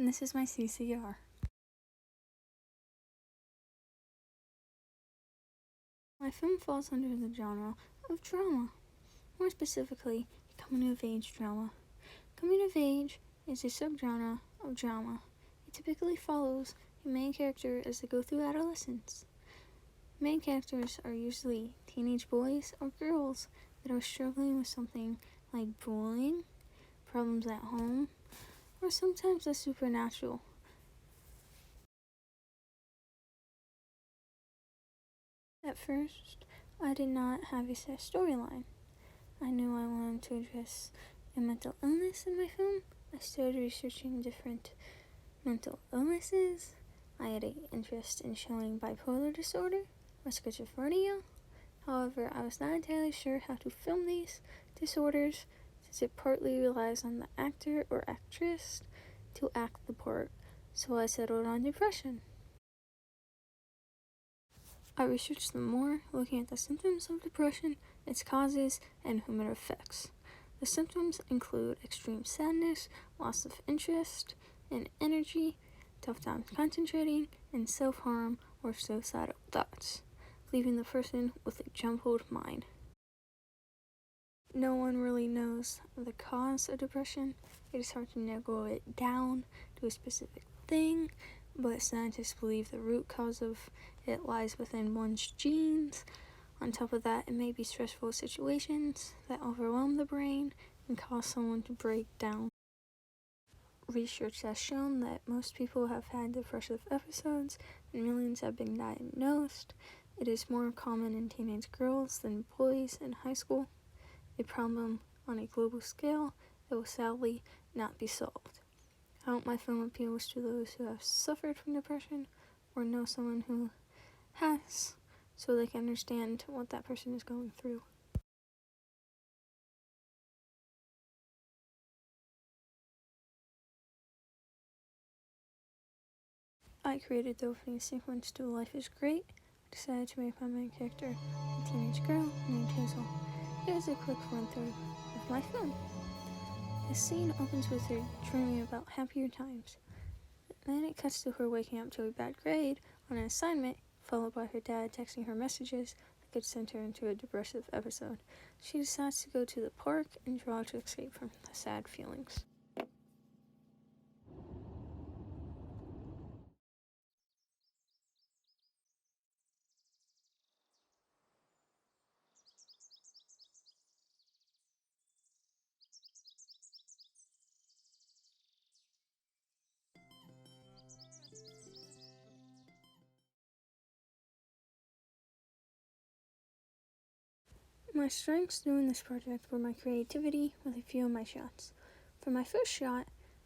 and this is my CCR. My film falls under the genre of drama, more specifically, coming-of-age drama. Coming-of-age is a subgenre of drama. It typically follows a main character as they go through adolescence. Main characters are usually teenage boys or girls that are struggling with something like bullying, problems at home, or sometimes the supernatural. At first, I did not have a set storyline. I knew I wanted to address a mental illness in my film. I started researching different mental illnesses. I had an interest in showing bipolar disorder or schizophrenia. However, I was not entirely sure how to film these disorders since it partly relies on the actor or actress to act the part, so I settled on depression. I researched them more, looking at the symptoms of depression, its causes, and whom it affects. The symptoms include extreme sadness, loss of interest and energy, tough times concentrating, and self-harm or suicidal thoughts, leaving the person with a jumbled mind. No one really knows the cause of depression. It is hard to narrow it down to a specific thing, but scientists believe the root cause of it lies within one's genes. On top of that, it may be stressful situations that overwhelm the brain and cause someone to break down. Research has shown that most people have had depressive episodes and millions have been diagnosed. It is more common in teenage girls than boys in high school, a problem on a global scale that will sadly not be solved. I hope my film appeals to those who have suffered from depression or know someone who has, so they can understand what that person is going through. I created the opening sequence to Life is Great. I decided to make my main character a teenage girl named Hazel. Here's a quick run-through of my film. The scene opens with her dreaming about happier times. Then it cuts to her waking up to a bad grade on an assignment, followed by her dad texting her messages that could send her into a depressive episode. She decides to go to the park and draw to escape from the sad feelings. My strengths doing this project were my creativity with a few of my shots. For my first shot,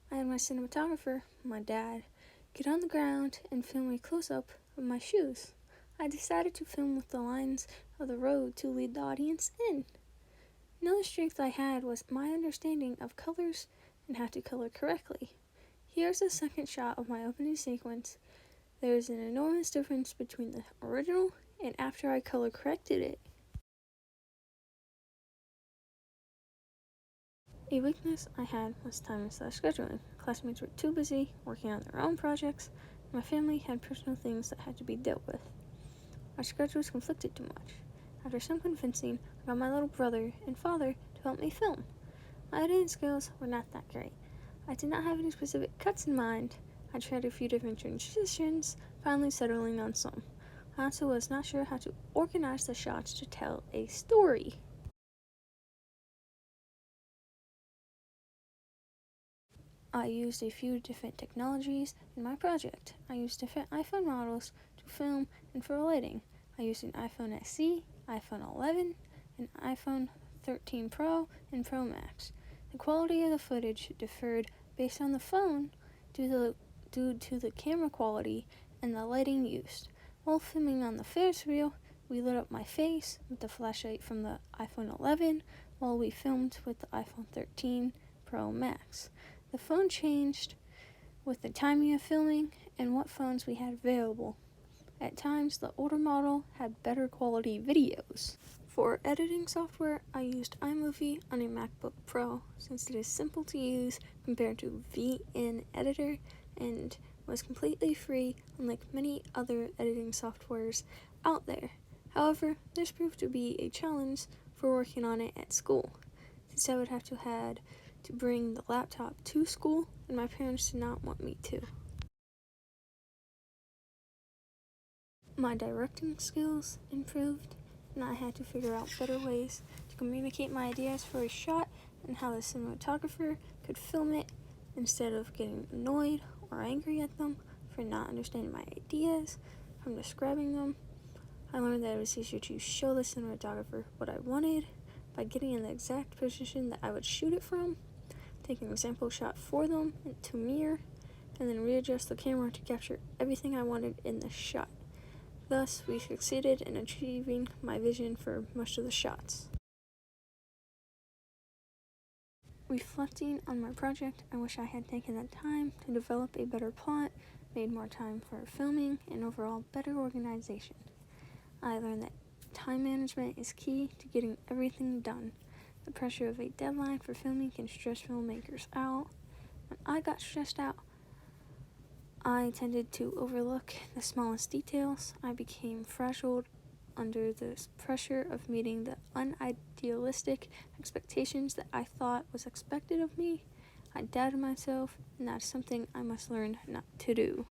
I had my cinematographer, my dad, get on the ground and film a close-up of my shoes. I decided to film with the lines of the road to lead the audience in. Another strength I had was my understanding of colors and how to color correctly. Here's the second shot of my opening sequence. There is an enormous difference between the original and after I color corrected it. A weakness I had was timing/scheduling. Classmates were too busy working on their own projects, and my family had personal things that had to be dealt with. Our schedules conflicted too much. After some convincing, I got my little brother and father to help me film. My editing skills were not that great. I did not have any specific cuts in mind. I tried a few different transitions, finally settling on some. I also was not sure how to organize the shots to tell a story. I used a few different technologies in my project. I used different iPhone models to film and for lighting. I used an iPhone SE, iPhone 11, an iPhone 13 Pro, and Pro Max. The quality of the footage differed based on the phone due to the camera quality and the lighting used. While filming on the Ferris wheel, we lit up my face with the flashlight from the iPhone 11 while we filmed with the iPhone 13 Pro Max. The phone changed with the timing of filming and what phones we had available. At times, the older model had better quality videos. For editing software, I used iMovie on a MacBook Pro since it is simple to use compared to VN Editor and was completely free, unlike many other editing softwares out there. However, this proved to be a challenge for working on it at school, since I would have to bring the laptop to school, and my parents did not want me to. My directing skills improved, and I had to figure out better ways to communicate my ideas for a shot and how the cinematographer could film it instead of getting annoyed or angry at them for not understanding my ideas from describing them. I learned that it was easier to show the cinematographer what I wanted by getting in the exact position that I would shoot it from, take an example shot for them to mirror, and then readjust the camera to capture everything I wanted in the shot. Thus, we succeeded in achieving my vision for most of the shots. Reflecting on my project, I wish I had taken the time to develop a better plot, made more time for filming, and overall better organization. I learned that time management is key to getting everything done. The pressure of a deadline for filming can stress filmmakers out. When I got stressed out, I tended to overlook the smallest details. I became frazzled under the pressure of meeting the unidealistic expectations that I thought was expected of me. I doubted myself, and that's something I must learn not to do.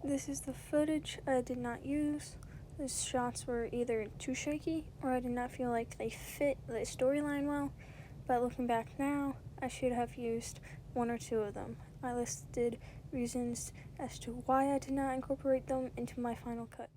This is the footage I did not use. The shots were either too shaky or I did not feel like they fit the storyline well, but looking back now, I should have used one or two of them. I listed reasons as to why I did not incorporate them into my final cut.